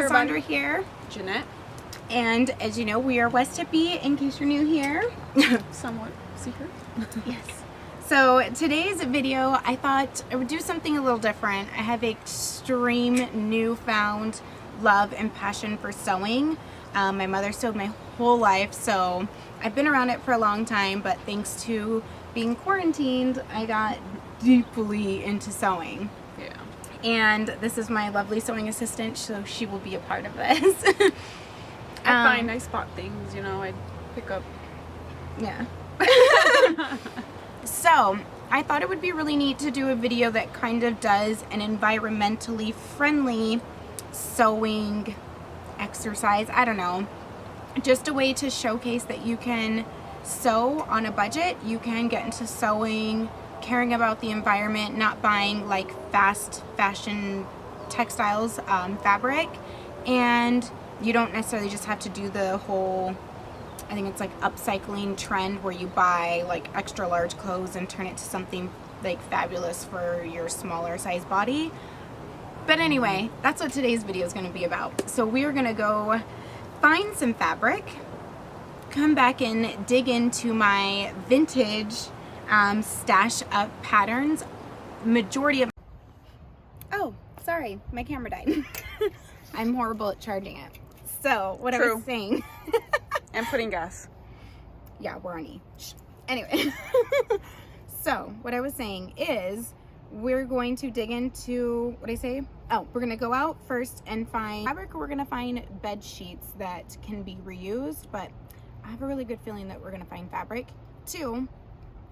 Cassandra here. Jeanette. And as you know, we are West Hippie, in case you're new here. Somewhat secret. Yes. So today's video, I thought I would do something a little different. I have extreme newfound love and passion for sewing. My mother sewed my whole life, so I've been around it for a long time, but thanks to being quarantined, I got deeply into sewing. Yeah. And this is my lovely sewing assistant, so she will be a part of this. I spot things, you know, I pick up. Yeah. So, I thought it would be really neat to do a video that kind of does an environmentally friendly sewing exercise. I don't know. Just a way to showcase that you can sew on a budget. You can get into sewing, caring about the environment, not buying like fast fashion textiles, fabric, and you don't necessarily just have to do the whole, I think it's like upcycling trend where you buy like extra large clothes and turn it to something like fabulous for your smaller size body. But anyway, that's what today's video is going to be about. So we are going to go find some fabric, come back and dig into my vintage stash of patterns. Majority of, oh, sorry, my camera died. I'm horrible at charging it. So what I was saying. And putting gas. Yeah, we're on E. Anyway. So what I was saying is we're going to dig into, what did I say? Oh, we're going to go out first and find fabric, or we're going to find bed sheets that can be reused, but I have a really good feeling that we're going to find fabric. Two,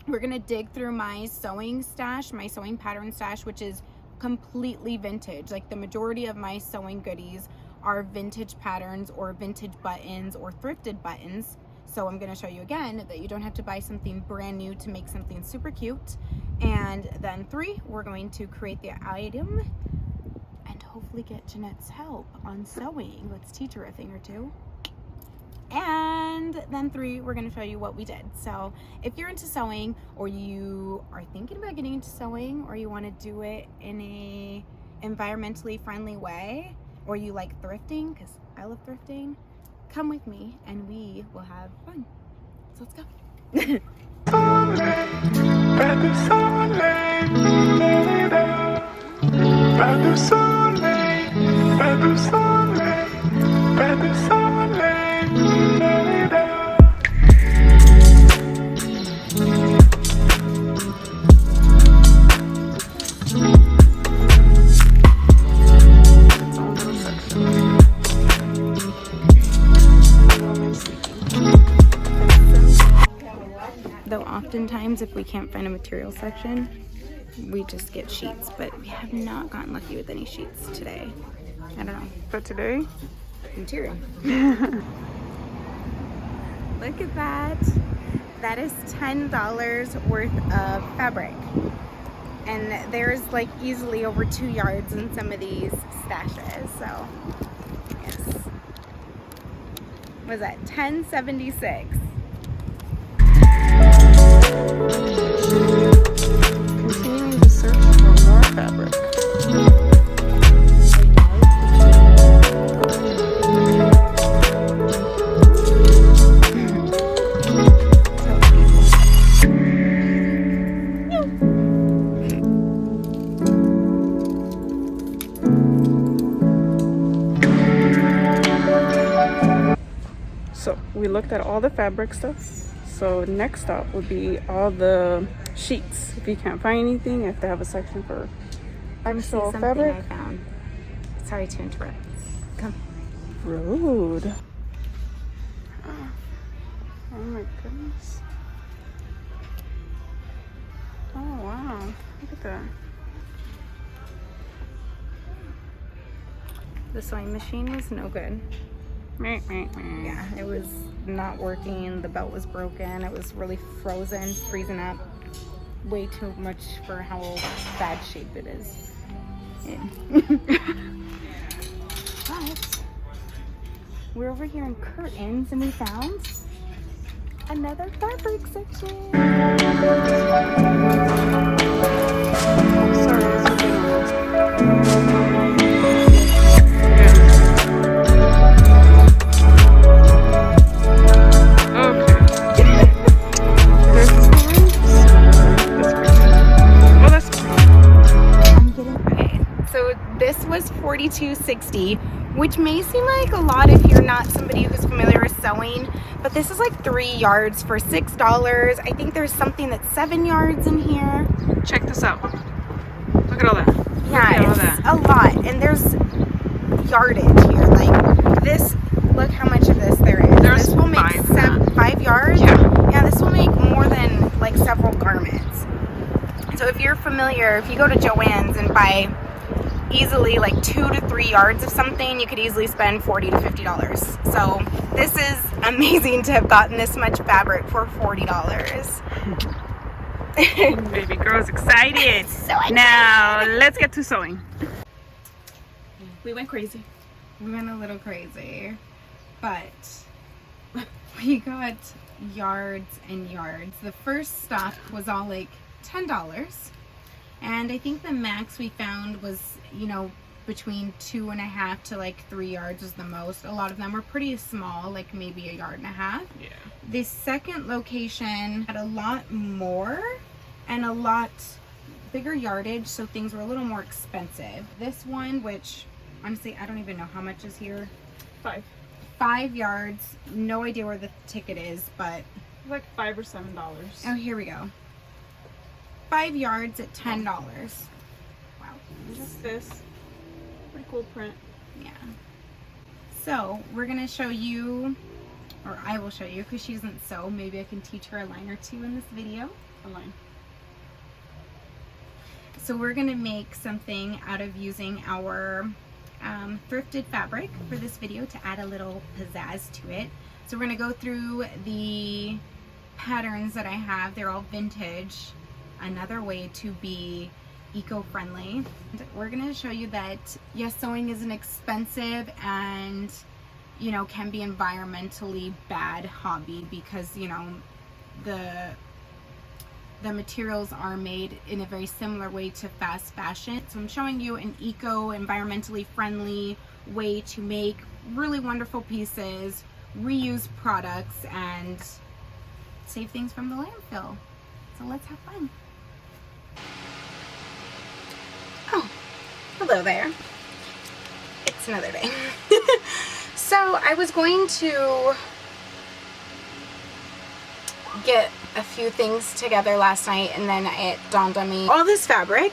we're going to dig through my sewing stash, my sewing pattern stash, which is completely vintage. Like the majority of my sewing goodies are vintage patterns or vintage buttons or thrifted buttons. So I'm going to show you again that you don't have to buy something brand new to make something super cute. And then three, we're going to create the item and hopefully get Jeanette's help on sewing. Let's teach her a thing or two. And then three, we're going to show you what we did. So if you're into sewing, or you are thinking about getting into sewing, or you want to do it in a environmentally friendly way, or you like thrifting, because I love thrifting, come with me and we will have fun. So let's go. Though oftentimes if we can't find a material section, we just get sheets, but we have not gotten lucky with any sheets today. I don't know. But today? Material. Look at that. That is $10 worth of fabric. And there's like easily over 2 yards in some of these stashes, so yes. What is that? $10.76. Continuing to search for more fabric. So we looked at all the fabric stuff. So next stop would be all the sheets. If you can't find anything, you have to have a section for actual fabric. I found. Sorry to interrupt. Come. Rude. Oh my goodness. Oh wow. Look at that. The sewing machine was no good. Yeah, it was not working. The belt was broken. It was really frozen, freezing up. Way too much for how bad shape it is. But we're over here in curtains and we found another fabric section. Sorry, this was $42.60, which may seem like a lot if you're not somebody who's familiar with sewing, but this is like 3 yards for $6. I think there's something that's 7 yards in here. Check this out. Look at all that. Yeah, it's a lot, and there's yardage here. Like this, look how much of this there is. There's this will make 5 yards. Yeah, this will make more than like several garments. So if you're familiar, if you go to Joann's and buy easily like 2 to 3 yards of something, you could easily spend $40 to $50. So this is amazing to have gotten this much fabric for $40. Baby girl's excited. So excited. Now let's get to sewing. We went crazy. We went a little crazy, but we got yards and yards. The first stop was all like $10, and I think the max we found was, you know, between 2.5 to like 3 yards was the most. A lot of them were pretty small, like maybe 1.5 yards. Yeah. The second location had a lot more and a lot bigger yardage, so things were a little more expensive. This one, which honestly I don't even know how much is here. 5 yards. No idea where the ticket is, but like $5 or $7. oh, here we go. 5 yards at $10. Wow. Just this. Pretty cool print. Yeah. So we're gonna show you, or I will show you, because she doesn't sew. Maybe I can teach her a line or two in this video. A line. So we're gonna make something out of using our thrifted fabric for this video to add a little pizzazz to it. So we're gonna go through the patterns that I have. They're all vintage. Another way to be eco-friendly. We're gonna show you that yes, sewing is an expensive and, you know, can be environmentally bad hobby because, you know, the materials are made in a very similar way to fast fashion. So I'm showing you an environmentally friendly way to make really wonderful pieces, reuse products, and save things from the landfill. So let's have fun. Oh, hello there. It's another day. So I was going to get a few things together last night, and then it dawned on me, all this fabric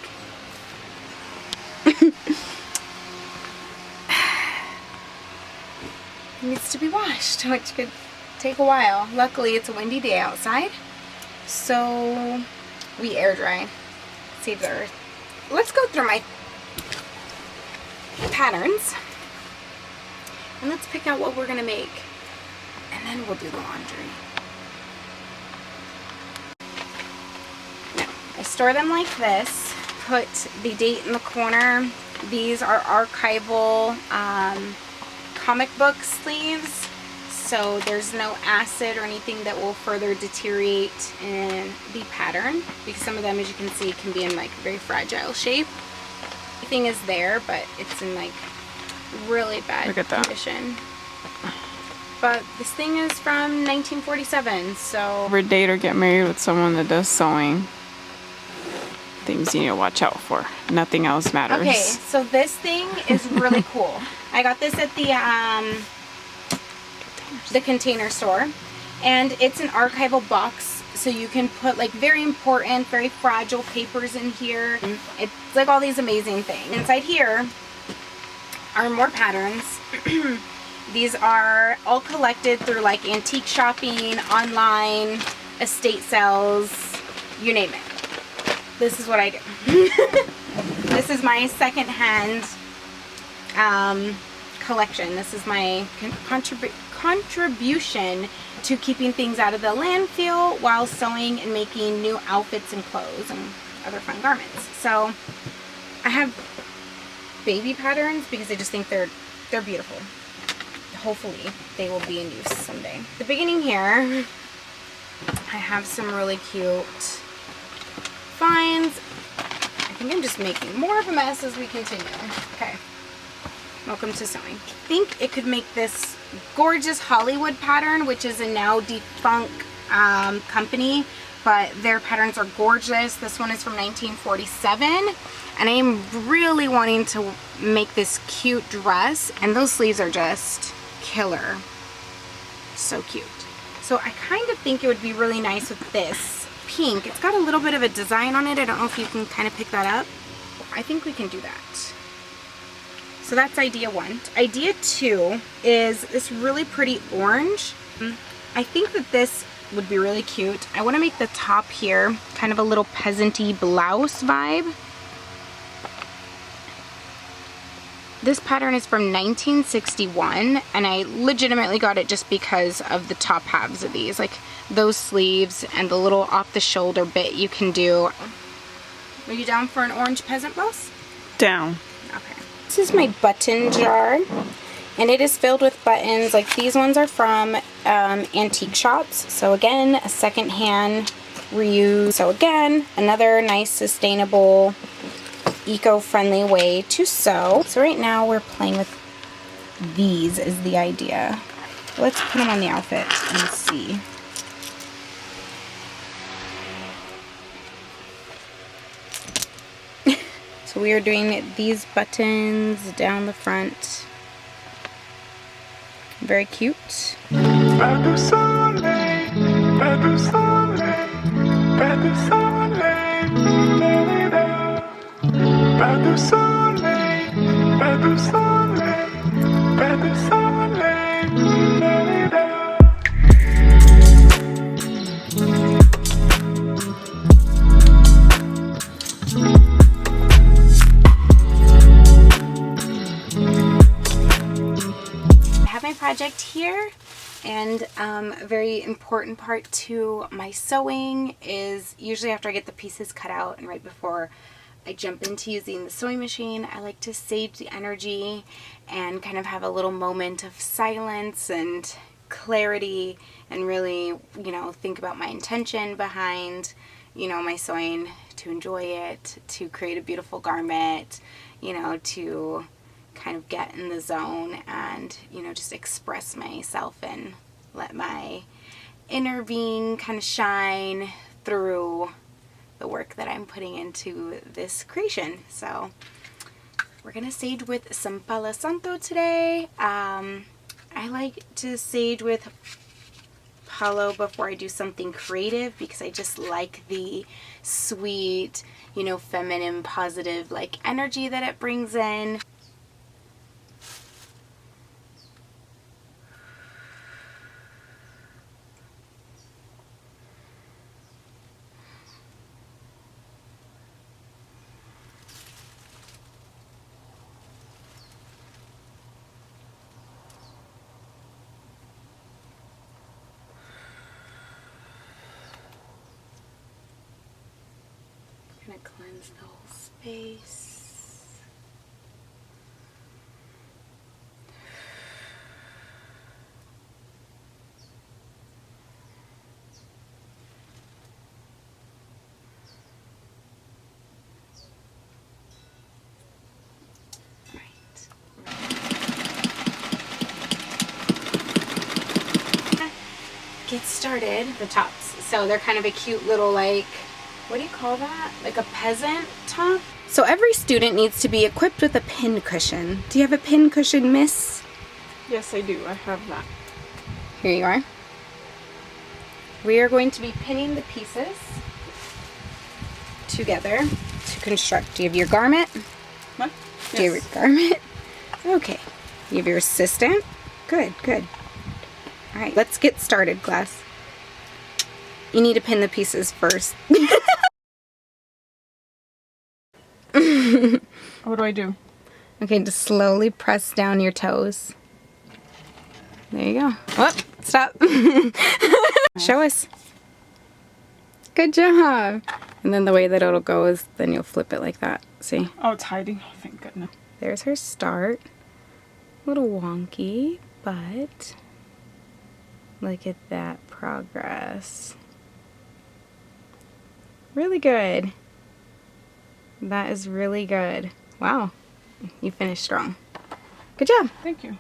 needs to be washed, which could take a while. Luckily it's a windy day outside, so we air dry. Save the earth. Let's go through my patterns and let's pick out what we're gonna make, and then we'll do the laundry. I store them like this, put the date in the corner. These are archival comic book sleeves, so there's no acid or anything that will further deteriorate in the pattern, because some of them, as you can see, can be in like very fragile shape. Everything is there, but it's in like really bad condition. But this thing is from 1947, so Ever date or get married with someone that does sewing, things you need to watch out for. Nothing else matters. okay, so this thing is really cool. I got this at the Container Store, and it's an archival box, so you can put like very important, very fragile papers in here. It's like all these amazing things. Inside here are more patterns. These are all collected through like antique shopping, online, estate sales, you name it. This is what I do. This is my second-hand collection. This is my contribution to keeping things out of the landfill while sewing and making new outfits and clothes and other fun garments. So I have baby patterns because I just think they're beautiful. Hopefully they will be in use someday. At the beginning here, I have some really cute finds. I think I'm just making more of a mess as we continue. Okay. Welcome to sewing. I think it could make this gorgeous Hollywood pattern, which is a now defunct company, but their patterns are gorgeous. This one is from 1947, and I am really wanting to make this cute dress, and those sleeves are just killer. So cute. So I kind of think it would be really nice with this pink. It's got a little bit of a design on it. I don't know if you can kind of pick that up. I think we can do that. So that's idea one. Idea two is this really pretty orange. I think that this would be really cute. I want to make the top here kind of a little peasant-y blouse vibe. This pattern is from 1961, and I legitimately got it just because of the top halves of these, like those sleeves and the little off-the-shoulder bit you can do. Are you down for an orange peasant blouse? Down. Okay. This is my button jar, and it is filled with buttons. Like these ones are from antique shops. So again, a secondhand reuse. So again, another nice sustainable, eco-friendly way to sew. So right now we're playing with these is the idea. Let's put them on the outfit and see. So we are doing these buttons down the front. Very cute. Project here, and a very important part to my sewing is usually after I get the pieces cut out and right before I jump into using the sewing machine, I like to sage the energy and kind of have a little moment of silence and clarity and really, you know, think about my intention behind, you know, my sewing, to enjoy it, to create a beautiful garment, you know, to kind of get in the zone and, you know, just express myself and let my inner being kind of shine through the work that I'm putting into this creation. So we're gonna sage with some Palo Santo today. I like to sage with Palo before I do something creative because I just like the sweet, you know, feminine, positive, like energy that it brings in. Gonna cleanse the whole space. Get started the tops. So they're kind of a cute little, like, what do you call that? Like a peasant top? So every student needs to be equipped with a pin cushion. Do you have a pin cushion, miss? Yes, I do. I have that. Here you are. We are going to be pinning the pieces together to construct. Do you have your garment? What? Do you have your garment? Okay. You have your assistant? Good, good. All right, let's get started, class. You need to pin the pieces first. What do I do? Okay, just slowly press down your toes. There you go. Oh, stop. Show us. Good job. And then the way that it'll go is then you'll flip it like that. See? Oh, it's hiding. Oh, thank goodness. There's her start. A little wonky, but look at that progress. Really good. That is really good. Wow. You finished strong. Good job. Thank you.